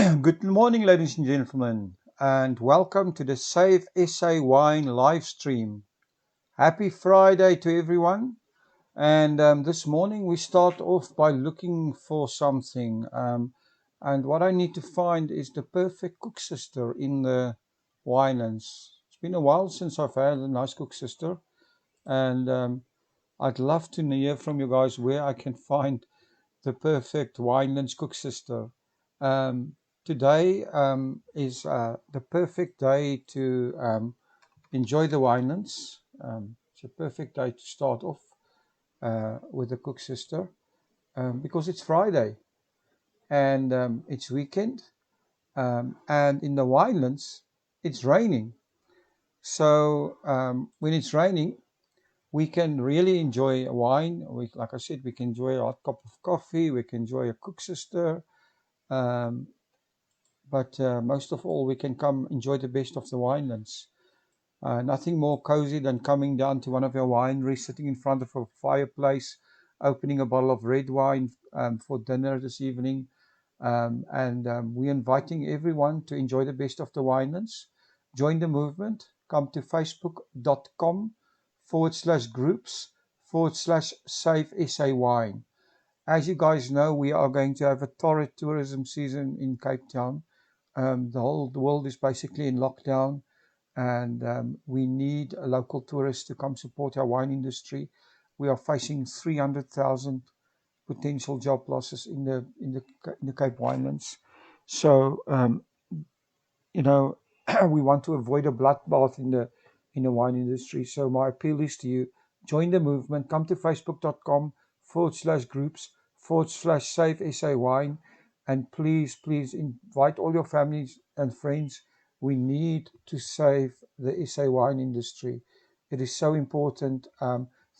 Good morning, ladies and gentlemen, and welcome to the Save SA Wine live stream. Happy Friday to everyone. And this morning we start off by looking for something. And what I need to find is the perfect cook sister in the Winelands. It's been a while since I've had a nice cook sister, and I'd love to hear from you guys where I can find the perfect Winelands cook sister. Um, Today is the perfect day to enjoy the Winelands. It's a perfect day to start off with the cook sister because it's Friday and it's weekend, and in the Winelands it's raining. So when it's raining, we can really enjoy wine. Like I said, we can enjoy a hot cup of coffee. We can enjoy a cook sister. Um, but most of all, we can come enjoy the best of the winelands. Nothing more cozy than coming down to one of our wineries, sitting in front of a fireplace, opening a bottle of red wine for dinner this evening. And we're inviting everyone to enjoy the best of the winelands. Join the movement. Come to facebook.com/groups/Save SA Wine. As you guys know, we are going to have a torrid tourism season in Cape Town. The whole world is basically in lockdown, and we need local tourists to come support our wine industry. We are facing 300,000 potential job losses in the Cape Winelands. So you know we want to avoid a bloodbath in the wine industry. So my appeal is to you: join the movement. Come to facebook.com/groups/Save SA Wine, and please invite all your families and friends. We need to save the SA wine industry. It is so important.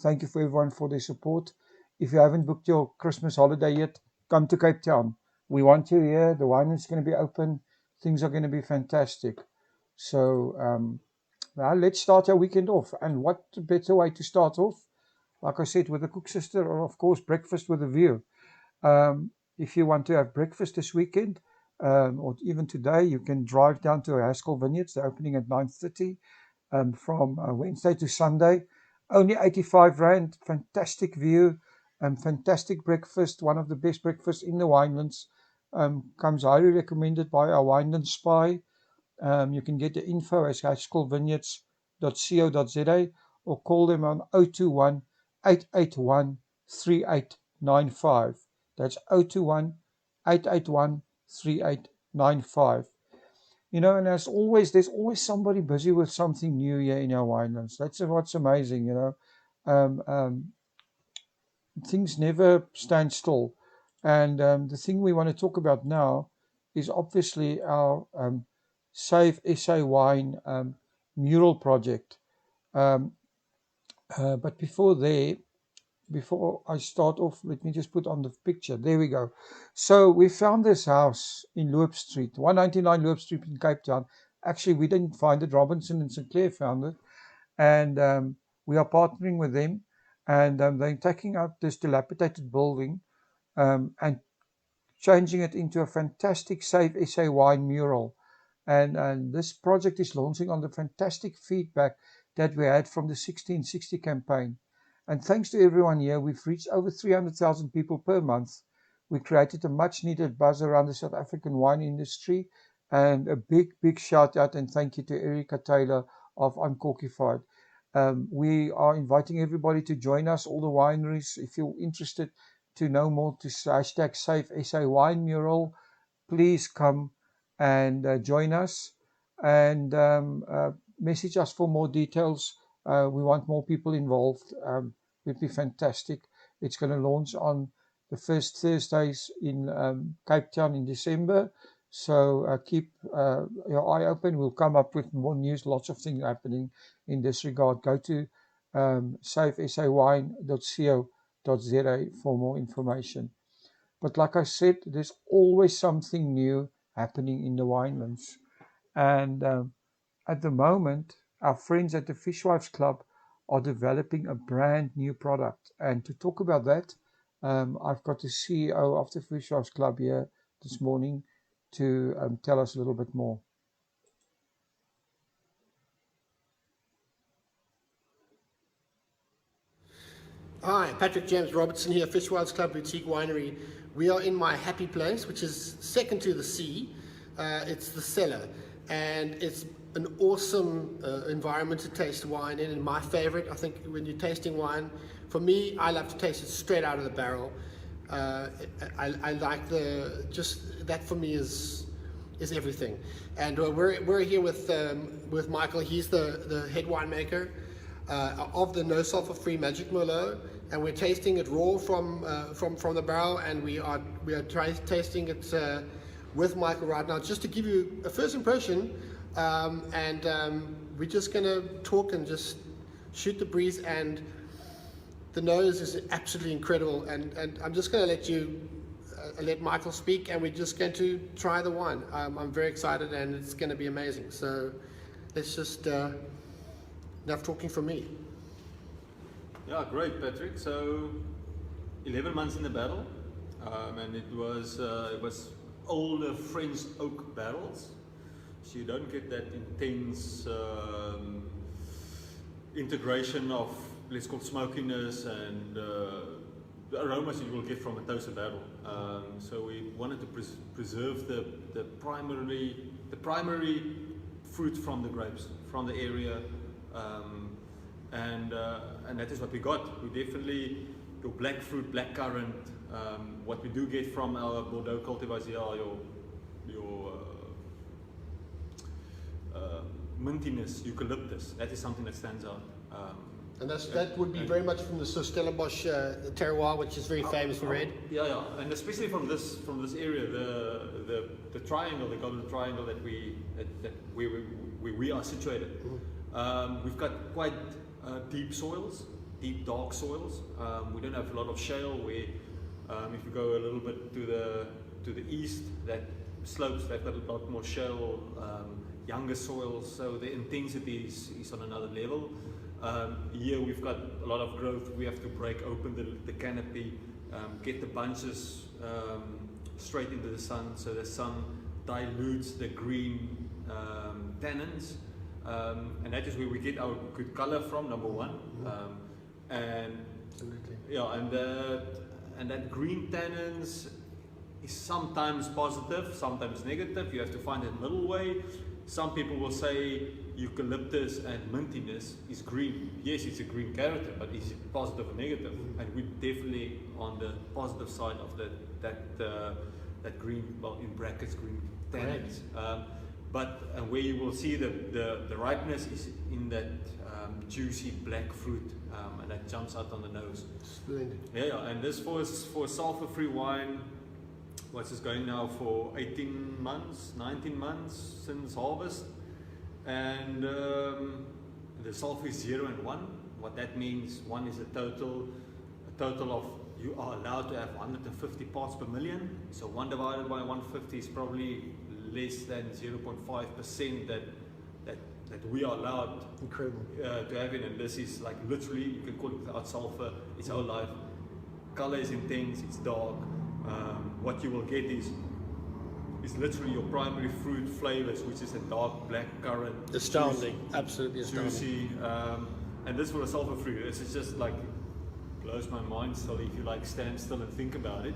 Thank you for everyone for their support. If you haven't booked your Christmas holiday yet, come to Cape Town. We want you here. The wine is going to be open. Things are going to be fantastic. So now let's start our weekend off. And what better way to start off? Like I said, with a cook sister, or of course breakfast with a view. If you want to have breakfast this weekend, or even today, you can drive down to Haskell Vineyards. They're opening at 9:30 from Wednesday to Sunday. Only 85 Rand, fantastic view, fantastic breakfast, one of the best breakfasts in the Winelands. Comes highly recommended by our Winelands spy. You can get the info as haskellvineyards.co.za or call them on 021 881 3895. That's 021 881 3895. And as always, there's always somebody busy with something new here in our winelands. That's what's amazing. Um, um, Things never stand still. And the thing we want to talk about now is obviously our Save SA Wine mural project. Um, but before I start off, let me just put on the picture. There we go. So we found this house in Loop Street, 199 Loop Street in Cape Town. Actually, we didn't find it. Robinson and Sinclair found it. And we are partnering with them. And they're taking up this dilapidated building and changing it into a fantastic Save SA Wine mural. And this project is launching on the fantastic feedback that we had from the 1660 campaign. And thanks to everyone here, we've reached over 300,000 people per month. We created a much needed buzz around the South African wine industry. And a big shout out and thank you to Erica Taylor of Uncorkified. We are inviting everybody to join us, all the wineries. If you're interested to know more, to hashtag Save SA Wine Mural, please come and join us and message us for more details. We want more people involved. It would be fantastic. It's going to launch on the first Thursdays in Cape Town in December. So keep your eye open. We'll come up with more news, lots of things happening in this regard. Go to savesawine.co.za for more information. But like I said, there's always something new happening in the winelands. And at the moment, our friends at the Fishwives Club are developing a brand new product. And to talk about that, I've got the CEO of the Fishwives Club here this morning, to tell us a little bit more. Hi, Patrick James Robinson here, Fish Wilds Club Boutique Winery. We are in my happy place, which is second to the sea. It's the cellar, and it's an awesome environment to taste wine in. And my favorite, I think, when you're tasting wine, for me, I love to taste it straight out of the barrel. I like that for me is everything. And we're here with Michael. He's the head winemaker of the no sulfur free Magic Merlot, and we're tasting it raw from the barrel, and we are tasting it with Michael right now, just to give you a first impression. We're just gonna talk and just shoot the breeze, and the nose is absolutely incredible, and I'm just gonna let Michael speak, and we're just going to try the wine. I'm very excited, and it's going to be amazing. So let's just enough talking from me. Yeah, great, Patrick. So 11 months in the barrel, and it was older French oak barrels, so you don't get that intense integration of, let's call it, smokiness and the aromas you will get from a toasted barrel. So we wanted to preserve the primary fruit from the grapes, from the area, and that is what we got. We definitely, your black fruit, black currant, what we do get from our Bordeaux cultivars here are your mintiness, eucalyptus. That is something that stands out. And that would be very much from the Stellenbosch terroir, which is very famous for red. Yeah, and especially from this area, the triangle, the golden triangle that we are situated. Mm-hmm. We've got quite deep soils, deep dark soils. We don't have a lot of shale. If you go a little bit to the east, that slopes, they've got a lot more shale, younger soils. So the intensity is on another level. Here we've got a lot of growth. We have to break open the canopy, get the bunches straight into the sun, so the sun dilutes the green tannins, and that is where we get our good color from, number one. And absolutely, yeah, and that green tannins is sometimes positive, sometimes negative. You have to find that middle way. Some people will say eucalyptus and mintiness is green. Yes, it's a green character, but is it positive or negative? And we're definitely on the positive side of that green, well, in brackets, green tannins. But where you will see the ripeness is in that juicy black fruit, and that jumps out on the nose. Splendid. Yeah, and this for sulfur-free wine. What's this going now for 18 months, 19 months since harvest, and the sulfur is 0 and 1. What that means, 1 is a total of, you are allowed to have 150 parts per million. So 1 divided by 150 is probably less than 0.5% that we are allowed. Incredible. To have it, and this is like literally, you can call it without sulfur, it's our life. Color is intense, it's dark. What you will get is literally your primary fruit flavors, which is a dark black currant. Astounding, juicy, absolutely astounding. Juicy, and this for a sulfur free. This is just like blows my mind still if you like stand still and think about it.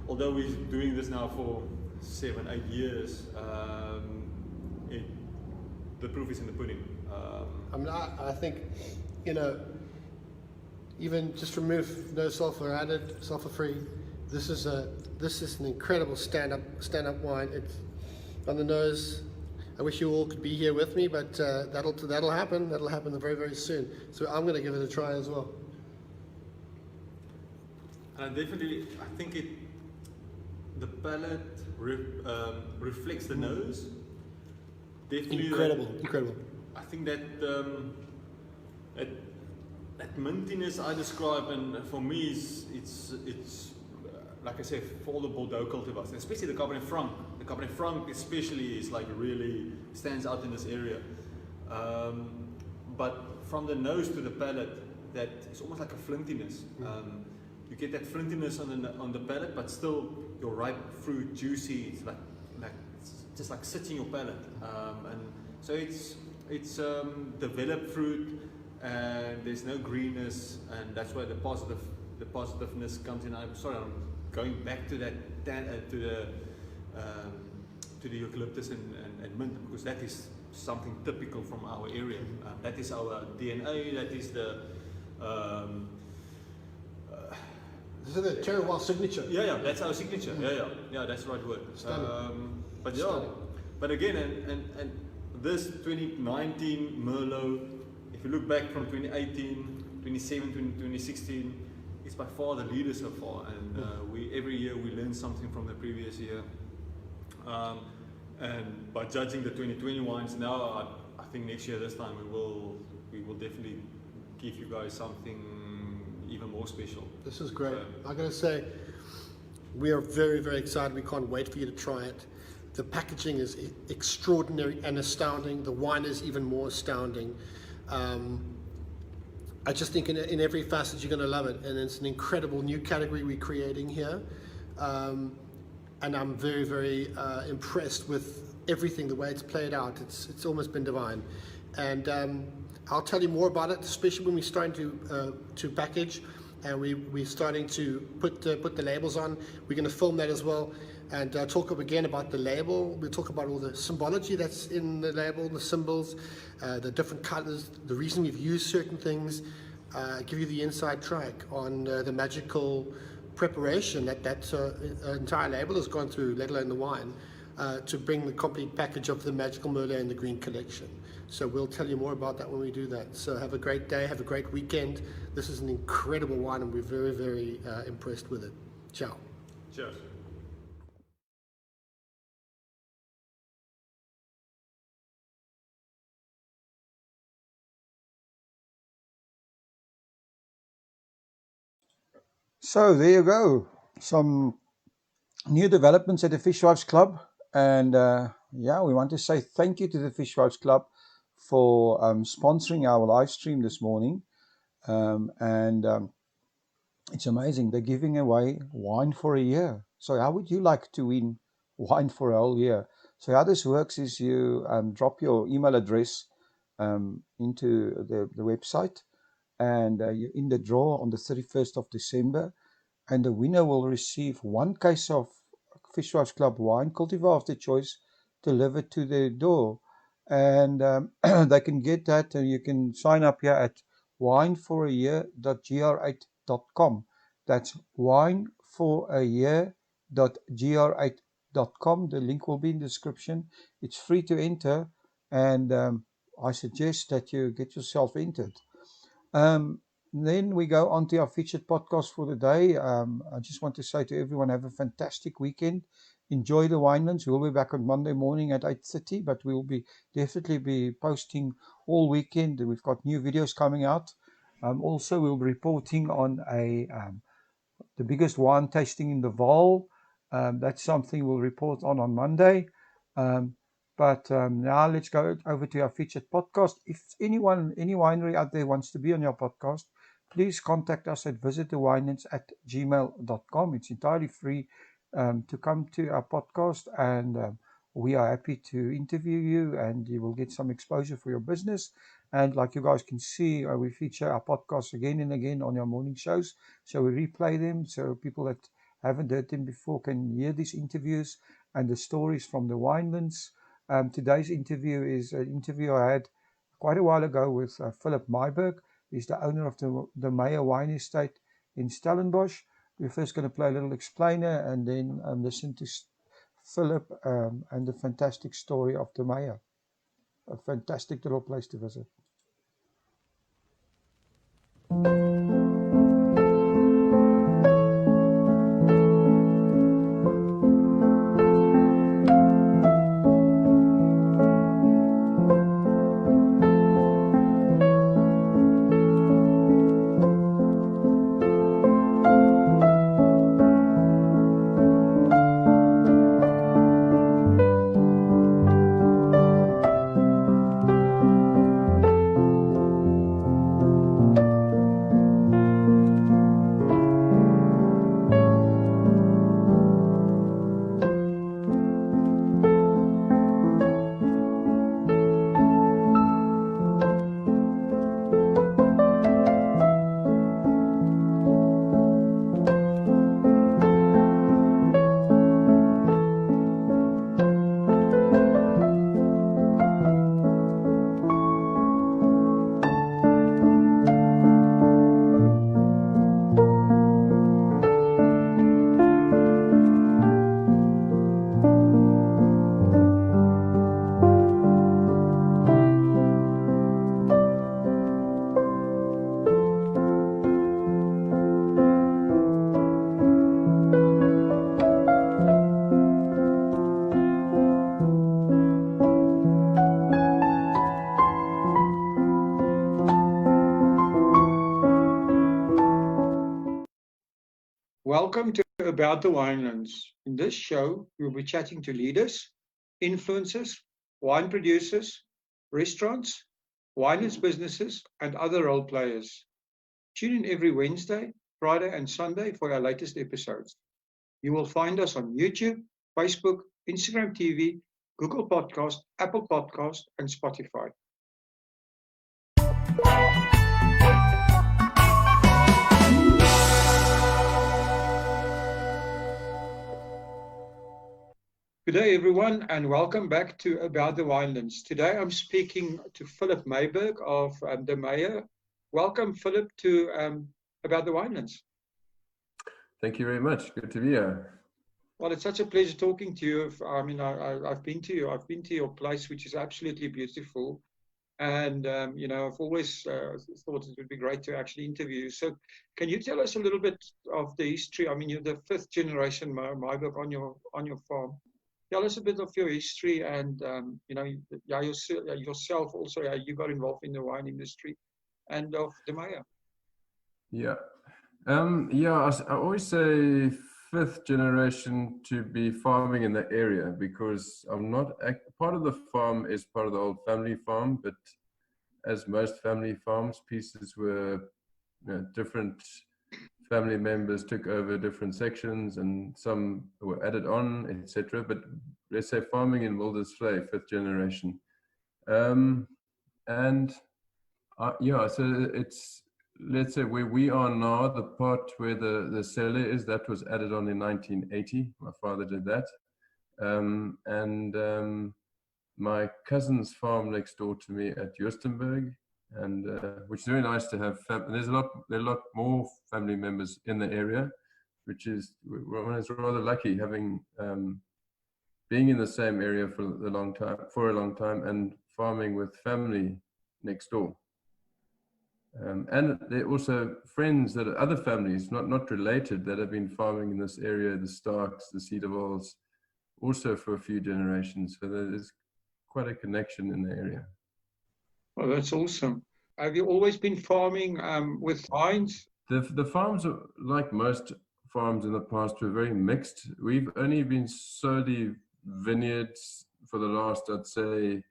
Although we're doing this now for 7-8 years, the proof is in the pudding. I think, even just remove no sulfur added, sulfur free. This is an incredible stand-up wine. It's on the nose. I wish you all could be here with me, but that'll happen. That'll happen very, very soon. So I'm going to give it a try as well. And definitely, I think the palate reflects the nose. Definitely incredible. I think that that mintiness I describe, and for me, it's like I said, for all the Bordeaux cultivars, especially the Cabernet Franc. The Cabernet Franc especially is like really stands out in this area. But from the nose to the palate, that is almost like a flintiness. You get that flintiness on the palate, but still your ripe fruit, juicy. It's like just like sits in your palate, and so it's developed fruit, and there's no greenness, and that's why the positiveness comes in. I'm sorry, I'm going back to that to the eucalyptus and mint, because that is something typical from our area. That is our DNA. That is the this is the terroir signature. yeah, that's our signature. Yeah, that's the right word. But yeah, Stunning. but again, and this 2019 Merlot, if you look back from 2018, 2017, 2016, it's by far the leader so far, and every year we learn something from the previous year. And by judging the 2020 wines now, I think next year this time we will definitely give you guys something even more special. This is great. So, I gotta say, we are very, very excited. We can't wait for you to try it. The packaging is extraordinary and astounding. The wine is even more astounding. I just think in every facet you're going to love it, and it's an incredible new category we're creating here. And I'm very, very impressed with everything, the way it's played out. It's almost been divine. And I'll tell you more about it, especially when we're starting to package, and we're starting to put the labels on. We're going to film that as well, and talk again about the label. We'll talk about all the symbology that's in the label, the symbols, the different colors, the reason we've used certain things, give you the inside track on the magical preparation that entire label has gone through, let alone the wine, to bring the complete package of the Magical Merlot and the Green Collection. So we'll tell you more about that when we do that. So have a great day, have a great weekend. This is an incredible wine, and we're very, very impressed with it. Ciao. cheers. So there you go. Some new developments at the Fishwives Club. And yeah, we want to say thank you to the Fishwives Club for sponsoring our live stream this morning. It's amazing. They're giving away wine for a year. So how would you like to win wine for a whole year? So how this works is you drop your email address into the website, and you're in the draw on the 31st of December, and the winner will receive 1 case of Fishwives Club wine, cultivar of their choice, delivered to their door. And they can get that, and you can sign up here at wineforayear.gr8.com. That's wineforayear.gr8.com. The link will be in the description. It's free to enter, and I suggest that you get yourself entered. Then we go on to our featured podcast for the day. I just want to say to everyone, have a fantastic weekend. Enjoy the Winelands. We'll be back on Monday morning at 8:30, but we will definitely be posting all weekend. We've got new videos coming out. Also, we'll be reporting on the biggest wine tasting in the Vaal. That's something we'll report on Monday. But now let's go over to our featured podcast. If any winery out there wants to be on your podcast, please contact us at visitthewinelands@gmail.com. It's entirely free to come to our podcast, and we are happy to interview you, and you will get some exposure for your business. And like you guys can see, we feature our podcasts again and again on our morning shows. So we replay them, so people that haven't heard them before can hear these interviews and the stories from the Winelands. Today's interview is an interview I had quite a while ago with Philip Myberg. He's the owner of the Meyer Wine Estate in Stellenbosch. We're first going to play a little explainer and then listen to Philip and the fantastic story of the Meyer. A fantastic little place to visit. Welcome to About the Winelands. In this show, we'll be chatting to leaders, influencers, wine producers, restaurants, winelands businesses, and other role players. Tune in every Wednesday, Friday, and Sunday for our latest episodes. You will find us on YouTube, Facebook, Instagram TV, Google Podcast, Apple Podcast, and Spotify. Good day, everyone, and welcome back to About the Winelands. Today, I'm speaking to Philip Mayberg of De Meyer. Welcome, Philip, to About the Winelands. Thank you very much. Good to be here. Well, it's such a pleasure talking to you. I mean, I've been to you. I've been to your place, which is absolutely beautiful. And, I've always thought it would be great to actually interview you. So can you tell us a little bit of the history? I mean, you're the fifth generation Mayberg on your farm. Tell us a bit of your history and, yourself also, how you got involved in the wine industry and of De Meyer. Yeah. I always say fifth generation to be farming in the area because I'm not, part of the farm is part of the old family farm, but as most family farms, pieces were different family members took over different sections and some were added on, etc. But let's say farming in Wildersvlei, fifth generation. So it's, let's say where we are now, the part where the cellar is, that was added on in 1980. My father did that. My cousin's farm next door to me at Justenburg, and which is very nice to have. There are a lot more family members in the area, which is one is rather lucky having being in the same area for a long time, and farming with family next door. And there are also friends that are other families, not related, that have been farming in this area, the Starks, the Cedarwalls, also for a few generations. So there's quite a connection in the area. Well, that's awesome. Have you always been farming with vines? The farms, are, like most farms in the past, were very mixed. We've only been solely vineyards for the last, I'd say,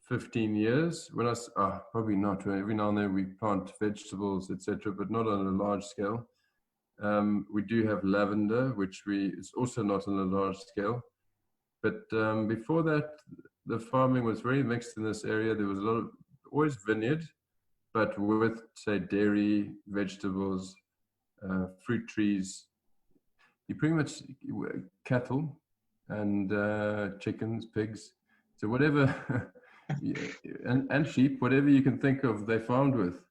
15 years. When probably not. Every now and then we plant vegetables, etc., but not on a large scale. We do have lavender, which is also not on a large scale. But before that, the farming was very mixed in this area. There was always vineyard, but with, say, dairy, vegetables, fruit trees. You pretty much cattle and chickens, pigs. So whatever, and sheep, whatever you can think of, they farmed with.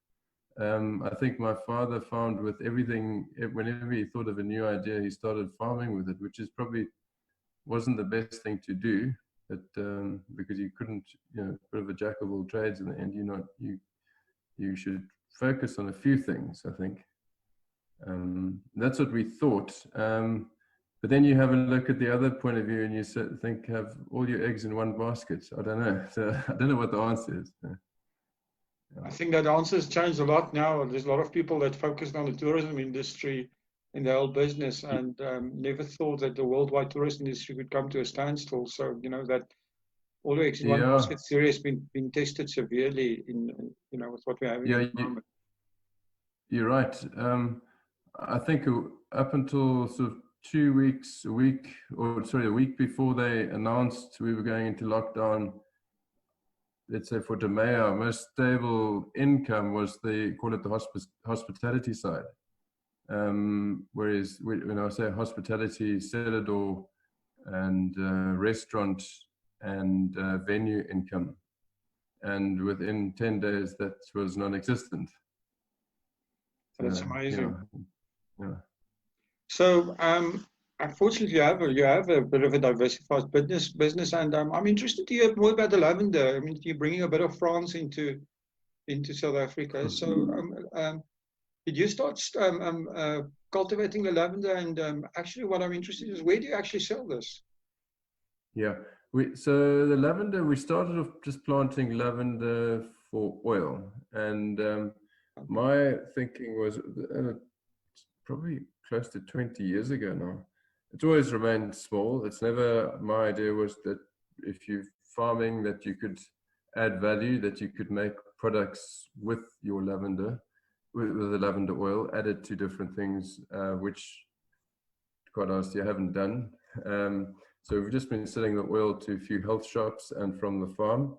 I think my father farmed with everything. Whenever he thought of a new idea, he started farming with it, which is probably wasn't the best thing to do. But because you couldn't, bit of a jack of all trades in the end. You should focus on a few things, I think. That's what we thought. But then you have a look at the other point of view and you think, have all your eggs in one basket. I don't know. So I don't know what the answer is. I think that answer has changed a lot now. There's a lot of people that focused on the tourism industry in the whole business and never thought that the worldwide tourist industry would come to a standstill. So, that all the eggs in one basket theory has been tested severely in, with what we're having at the moment. You're right. I think up until sort of a week before they announced we were going into lockdown, let's say for De Meyer, our most stable income was call it the hospitality side. Whereas when I say hospitality, cellar door and restaurant and venue income. And within 10 days, that was non-existent. That's amazing. Yeah. So, unfortunately, you have a bit of a diversified business, and I'm interested to hear more about the lavender. I mean, you're bringing a bit of France into South Africa. So, did you start cultivating the lavender? And actually, what I'm interested in is where do you actually sell this? Yeah, so the lavender, we started off just planting lavender for oil, and my thinking was probably close to 20 years ago now. It's always remained small. It's never, my idea was that if you're farming, that you could add value, that you could make products with your lavender, with the lavender oil, added to different things, which, quite honestly, I haven't done. So we've just been selling the oil to a few health shops and from the farm.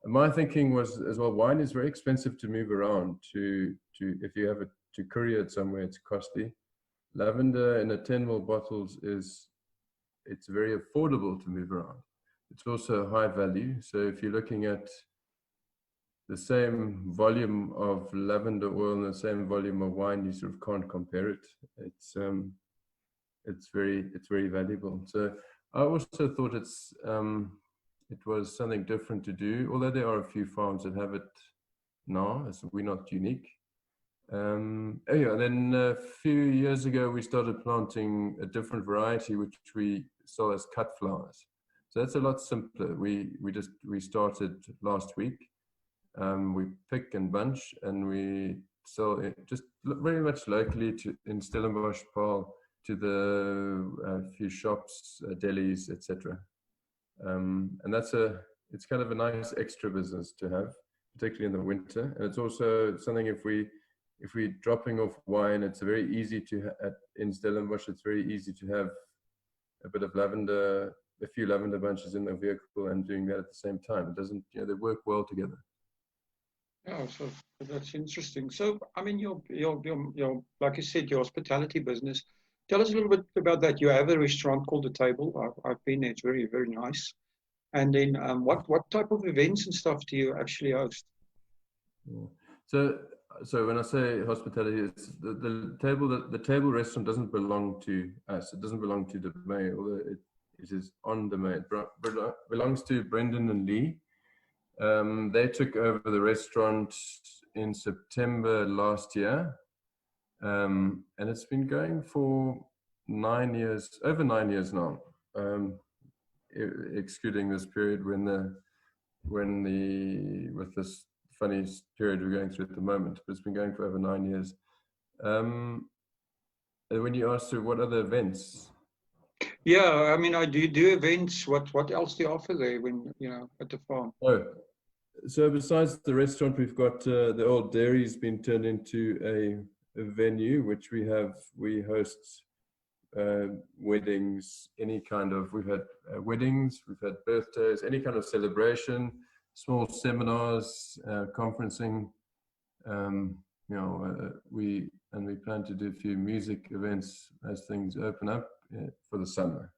My thinking was as well, wine is very expensive to move around. If you have it to courier it somewhere, it's costly. Lavender in a 10 ml bottles it's very affordable to move around. It's also high value. So if you're looking at the same volume of lavender oil and the same volume of wine, you sort of can't compare it. It's very valuable. So I also thought it was something different to do, although there are a few farms that have it now, as we're not unique. Yeah, then a few years ago, we started planting a different variety, which we sell as cut flowers. So that's a lot simpler. We started last week. We pick and bunch, and we sell it just very much locally in Stellenbosch, Paarl, to the few shops, delis, etc. And it's kind of a nice extra business to have, particularly in the winter. And it's also something if we're dropping off wine, it's very easy in Stellenbosch, it's very easy to have a bit of lavender, a few lavender bunches in the vehicle and doing that at the same time. It doesn't, they work well together. Yeah, so that's interesting. So, I mean, your like you said, your hospitality business. Tell us a little bit about that. You have a restaurant called The Table. I've been there. It's very, very nice. And then, what type of events and stuff do you actually host? Yeah. So when I say hospitality, it's the table restaurant doesn't belong to us. It doesn't belong to the Domain, although it is on Domain. It belongs to Brendan and Lee. They took over the restaurant in September last year, and it's been going for 9 years, over 9 years now, excluding this period with this funny period we're going through at the moment, but it's been going for over 9 years. When you asked what other events? Yeah, I mean, I do events. What else do you offer there when at the farm? Oh, so besides the restaurant, we've got the old dairy's been turned into a venue, which we host weddings, any kind of. We've had weddings, we've had birthdays, any kind of celebration. Small seminars, conferencing, we plan to do a few music events as things open up for the summer.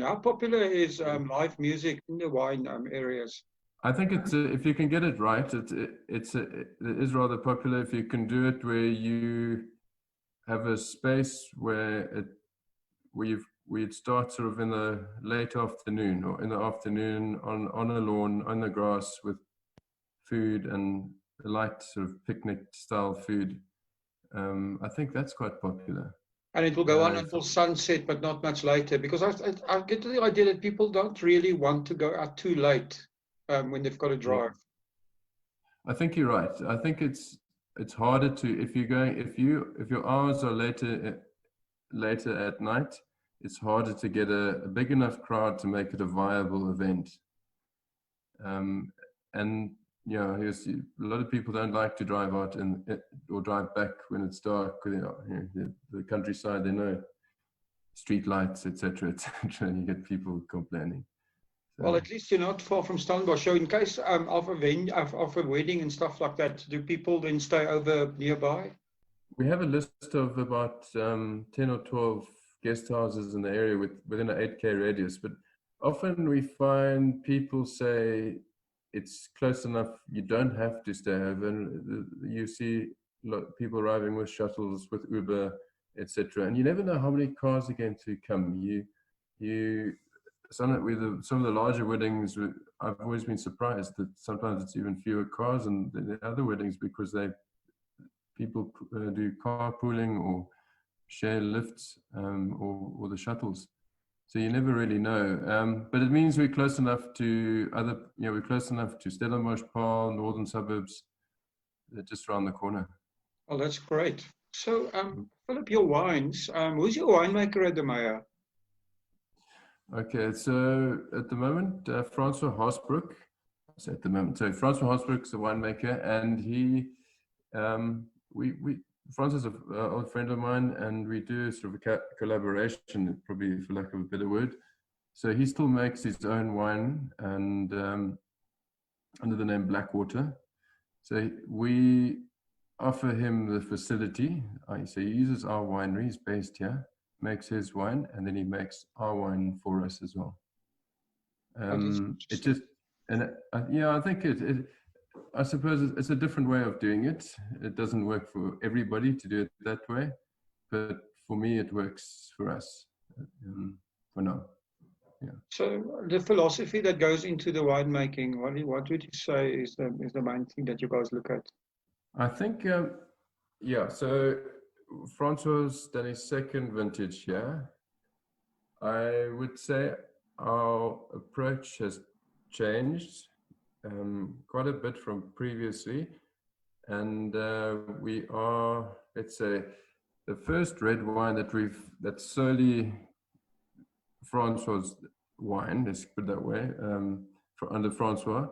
How popular is live music in the wine areas? I think it's if you can get it right, it is rather popular. If you can do it where you have a space where we'd start sort of in the late afternoon or in the afternoon on a lawn, on the grass with food and a light sort of picnic style food. I think that's quite popular. And it will go on until sunset, but not much later, because I get the idea that people don't really want to go out too late when they've got to drive. I think you're right. I think it's harder to if your hours are later at night. It's harder to get a big enough crowd to make it a viable event. And a lot of people don't like to drive out or drive back when it's dark. The countryside, they know street lights, etc., and you get people complaining. So, well, at least you're not far from Stellenbosch. So in case of a wedding and stuff like that, do people then stay over nearby? We have a list of about 10 or 12 guest houses in the area within an 8K radius, but often we find people say it's close enough, you don't have to stay over. And you see people arriving with shuttles, with Uber, etc. And you never know how many cars are going to come. Some of the larger weddings, I've always been surprised that sometimes it's even fewer cars than the other weddings, because people do carpooling or share lifts or the shuttles. So you never really know. But it means we're close enough to we're close enough to Stellenbosch, Paarl, northern suburbs, just around the corner. Oh, that's great. So, Philip, your wines, who's your winemaker at the Maya? Okay, so at the moment, Francois Haasbroek. So at the moment, so Francois Haasbroek is the winemaker, and he, Francois is an old friend of mine, and we do sort of a collaboration, probably for lack of a better word. So he still makes his own wine, and under the name Blackwater. So we offer him the facility. So he uses our winery, he's based here, makes his wine, and then he makes our wine for us as well. It just, and yeah, I think I suppose it's a different way of doing it. It doesn't work for everybody to do it that way, but for me, it works for us for now. Yeah. So the philosophy that goes into the winemaking, what would you say is the main thing that you guys look at? I think, yeah, so Francois done his second vintage here. I would say our approach has changed quite a bit from previously. And we are, let's say, the first red wine that's solely Francois' wine, let's put it that way, under Francois,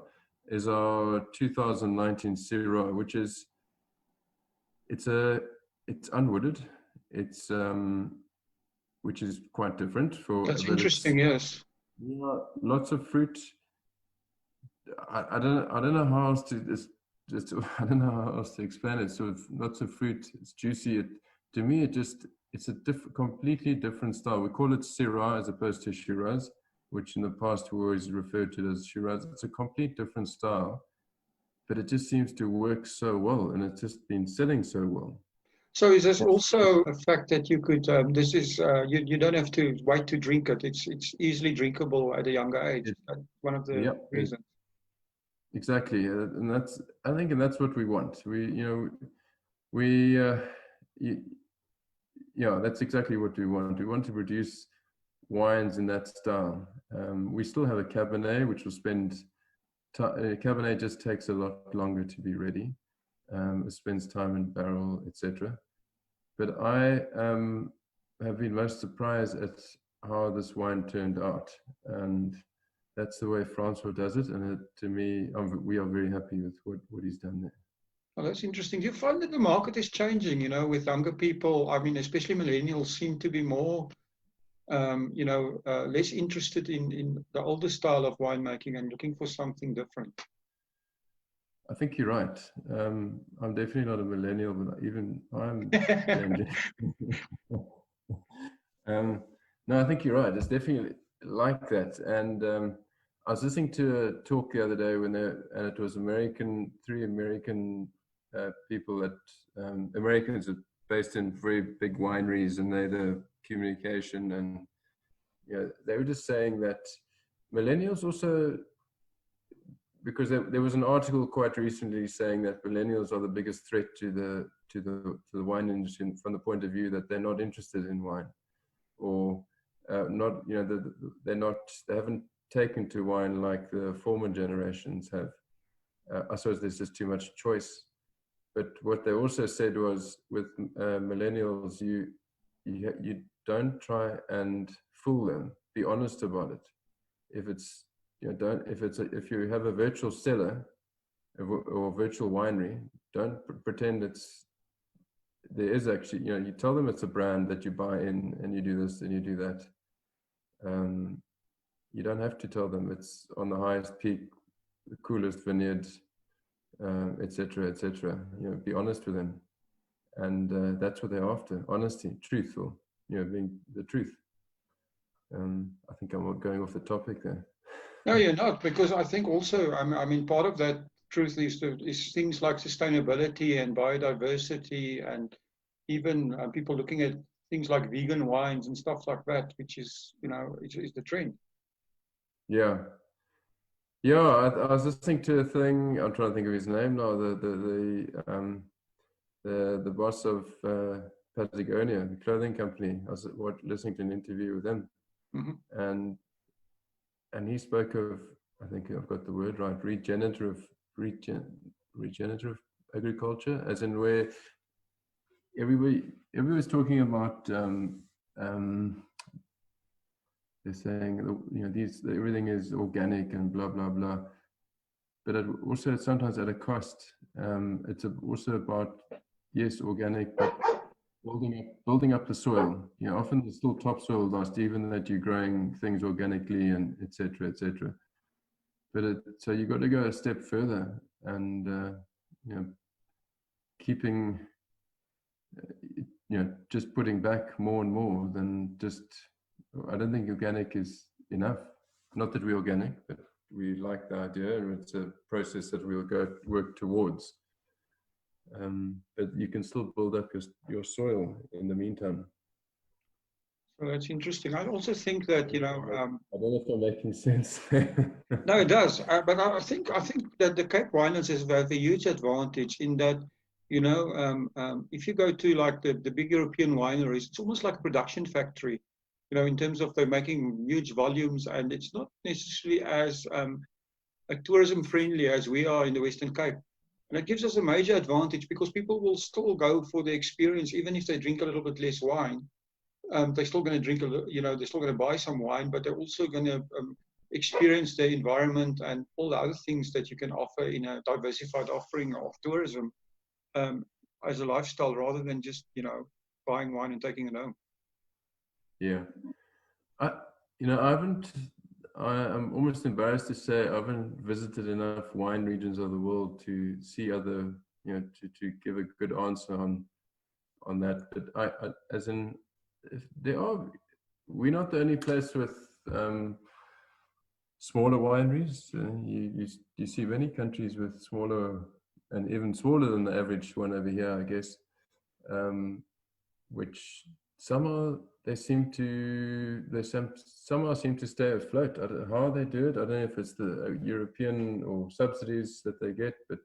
is our 2019 Syrah, which is, it's unwooded. It's which is quite different. That's interesting, yes. Yeah, lots of fruit. I don't know how else to I don't know how else to explain it. Sort of lots of fruit. It's juicy. To me, it's a completely different style. We call it Syrah as opposed to Shiraz, which in the past we always referred to as Shiraz. It's a complete different style, but it just seems to work so well, and it's just been selling so well. So is this also a fact that you could, this is, you don't have to wait to drink it. It's easily drinkable at a younger age. That's one of the reasons. Exactly. And that's what we want. That's exactly what we want. We want to produce wines in that style. We still have a Cabernet, which will Cabernet just takes a lot longer to be ready. It spends time in barrel, etc. But I have been most surprised at how this wine turned out, and that's the way Francois does it. And to me, we are very happy with what he's done there. Well, that's interesting. Do you find that the market is changing? With younger people, I mean, especially millennials, seem to be more, less interested in the older style of winemaking and looking for something different. I think you're right. I'm definitely not a millennial, but even I'm changing. No, I think you're right. It's definitely like that. And I was listening to a talk the other day and it was three American people that Americans are based in very big wineries, and they're the communication, and they were just saying that millennials also, because there was an article quite recently saying that millennials are the biggest threat to the wine industry from the point of view that they're not interested in wine, or not, they haven't taken to wine like the former generations have. I suppose there's just too much choice. But what they also said was, with millennials, you don't try and fool them. Be honest about it. If you have a virtual cellar or virtual winery, don't pretend there is actually, you tell them it's a brand that you buy in, and you do this and you do that. You don't have to tell them it's on the highest peak, the coolest vineyard, etc., etc. Be honest with them, and that's what they're after: honesty, truthful. Being the truth. I think I'm going off the topic there. No, you're not, because I think also, I mean, part of that truth is things like sustainability and biodiversity, and even people looking at things like vegan wines and stuff like that, which is, is the trend. Yeah. I was listening to a thing. I'm trying to think of his name now. The boss of Patagonia, the clothing company. I was listening to an interview with him, and he spoke of, I think I've got the word right, regenerative agriculture, as in where everybody's talking about they're saying, you know, everything is organic and blah blah blah, but also sometimes at a cost. It's also about, yes, organic, but building up the soil. You know, often there's still topsoil dust, even that you're growing things organically and etc. etc. But so you got to go a step further and you know, keeping you know, just putting back more and more than just. I don't think organic is enough. Not that we're organic, but we like the idea, and it's a process that we'll work towards. But you can still build up your soil in the meantime. So that's interesting. I also think that, you know, I don't know if I'm making sense. no, it does. But I think that the Cape Winelands has a huge advantage in that, you know, if you go to like the big European wineries, it's almost like a production factory, you know, in terms of they're making huge volumes, and it's not necessarily as tourism friendly as we are in the Western Cape. And it gives us a major advantage because people will still go for the experience, even if they drink a little bit less wine. They're still going to drink, you know, they're still going to buy some wine, but they're also going to experience the environment and all the other things that you can offer in a diversified offering of tourism as a lifestyle, rather than just, you know, buying wine and taking it home. Yeah, I'm almost embarrassed to say I haven't visited enough wine regions of the world to see other, you know, to give a good answer on that. But as in, we're not the only place with smaller wineries. You see many countries with smaller and even smaller than the average one over here, I guess. Which somehow seem to stay afloat. I don't know how they do it. I don't know if it's the European or subsidies that they get, but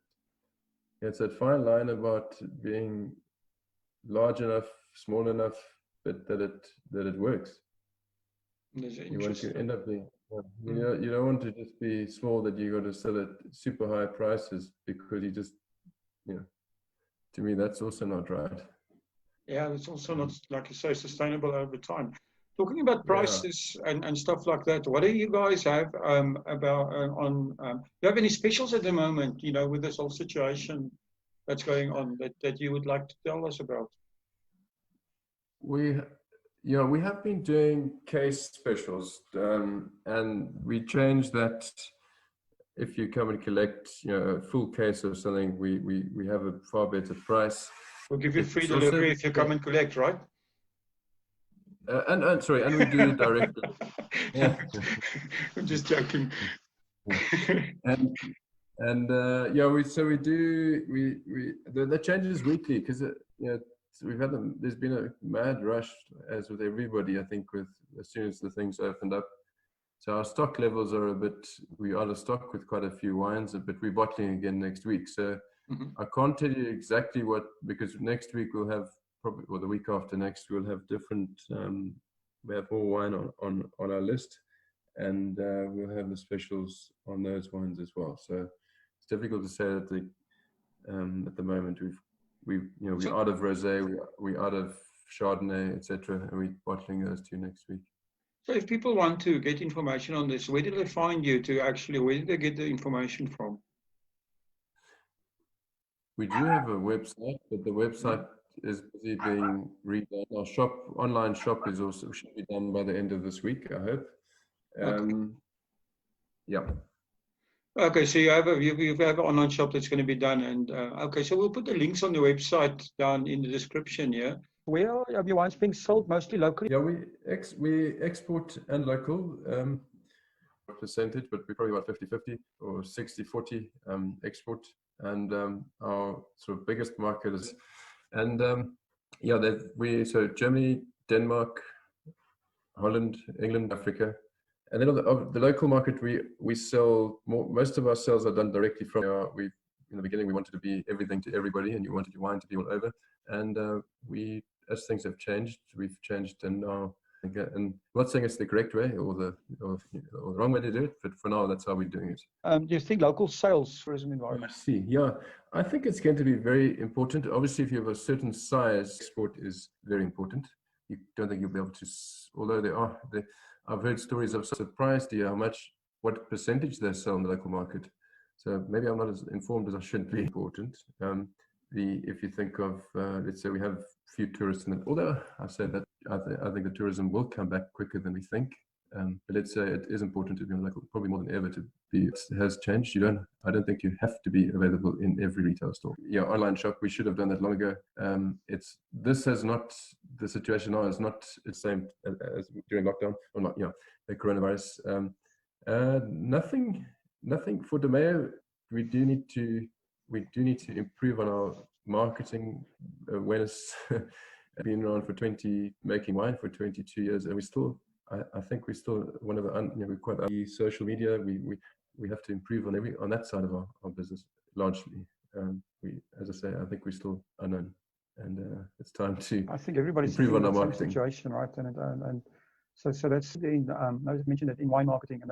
it's that fine line about being large enough, small enough, but that it works. You want to end up being, you don't want to just be small that you got to sell at super high prices, because you just, you know, to me that's also not right. Yeah, it's also not, like you say, sustainable over time. Talking about prices and stuff like that, what do you guys have about do you have any specials at the moment, you know, with this whole situation that's going on that you would like to tell us about? We have been doing case specials, and we changed that. If you come and collect, you know, a full case of something, we have a far better price. We'll give you free delivery if you come and collect, right? And we do direct. Yeah. I'm just joking. and the changes weekly, because you know, there's been a mad rush, as with everybody, I think, as soon as the things opened up. So our stock levels are we're out of stock with quite a few wines, but we're bottling again next week. So I can't tell you exactly because next week we'll have or the week after next, we'll have different, we have more wine on our list, and we'll have the specials on those wines as well. So it's difficult to say that at the moment we're out of rosé, we're out of Chardonnay, etc., and we're bottling those two next week. So if people want to get information on this, where do they find you where do they get the information from? We do have a website, but the website is busy being redone. Our online shop should be done by the end of this week, I hope. Yeah. Okay, so you have an online shop that's going to be done, and okay, so we'll put the links on the website down in the description here. Where are your wines being sold? Mostly locally? Yeah, we export and local percentage, but we're probably about 50-50 or 60-40 export. And our sort of biggest market is, and so Germany, Denmark, Holland, England, Africa. And then on the local market, we sell more. Most of our sales are done directly from. In the beginning, we wanted to be everything to everybody, and you wanted your wine to be all over. And as things have changed, we've changed, and now And I'm not saying it's the correct way or the wrong way to do it, but for now, that's how we're doing it. Do you think local sales tourism I environment? see. Yeah, I think it's going to be very important. Obviously, if you have a certain size, export is very important. You don't think you'll be able to, although I've heard stories of surprised you how much, what percentage they sell in the local market. So maybe I'm not as informed as I should be. Important. If you think of, let's say we have few tourists in it, although I said that I think the tourism will come back quicker than we think. But let's say it is important to be on local, probably more than ever to be. It has changed. I don't think you have to be available in every retail store. Yeah, online shop. We should have done that long ago. The situation now is not the same as during lockdown or not. Yeah, the coronavirus. Nothing for DeMeo. We do need to improve on our marketing awareness. I've been around making wine for 22 years, and I think we're still one of the, we're quite the social media. We have to improve on that side of our business largely. As I say, I think we're still unknown, and it's time to. I think everybody's improve on our in the same marketing situation, right? And so that's in. I mentioned that in wine marketing and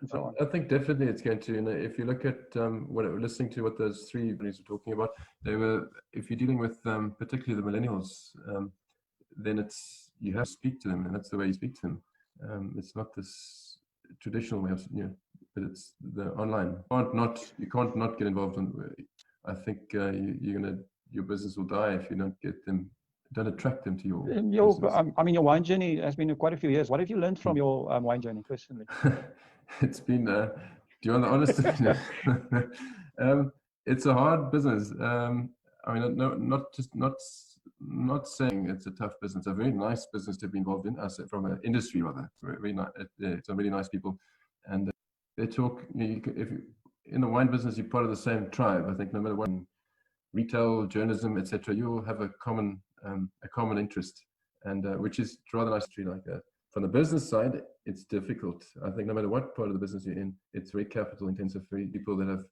so on. I think definitely it's going to. And if you look at listening to what those three companies were talking about, if you're dealing with particularly the millennials, then you have to speak to them, and that's the way you speak to them. It's not this traditional way of, but it's the online. You can't not get involved I think your business will die if you don't attract them to your business. Your wine journey has been quite a few years. What have you learned from your wine journey personally? It's been, do you want the honest? It's a hard business. Not saying it's a tough business. A very nice business to be involved in, from an industry rather. Very nice. It's really nice people, and they talk. If in the wine business, you're part of the same tribe. I think no matter what, retail, journalism, etc., you all have a common interest, and which is rather nice to like that. From the business side, it's difficult. I think no matter what part of the business you're in, it's very capital intensive. For people that have,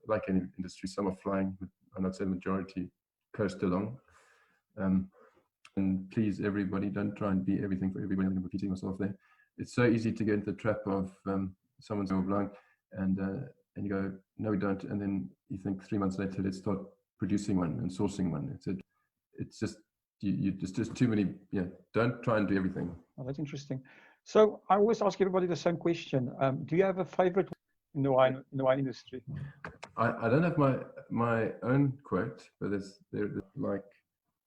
like any industry, some are flying. I'm not saying the majority coast along. And please, everybody, don't try and be everything for everybody. I'm repeating myself there. It's so easy to get into the trap of someone's blind, and you go, no, we don't. And then you think 3 months later, let's start producing one and sourcing one. It's just just too many. Don't try and do everything. Oh, that's interesting. So I always ask everybody the same question. Do you have a favorite in the wine industry? I don't have my own quote, but there like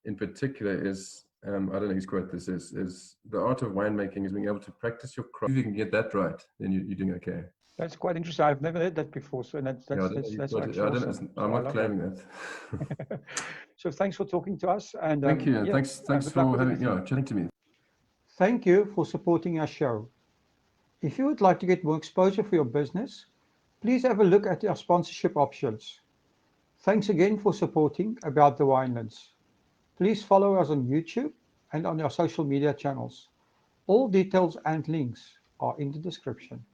in particular is I don't know whose quote this is the art of winemaking is being able to practice your craft. If you can get that right, then you're doing okay. That's quite interesting. I've never heard that before. So that's awesome. I'm not claiming that. So thanks for talking to us. And thank you. And thanks for chatting to me. Thank you for supporting our show. If you would like to get more exposure for your business, please have a look at our sponsorship options. Thanks again for supporting About the Winelands. Please follow us on YouTube and on our social media channels. All details and links are in the description.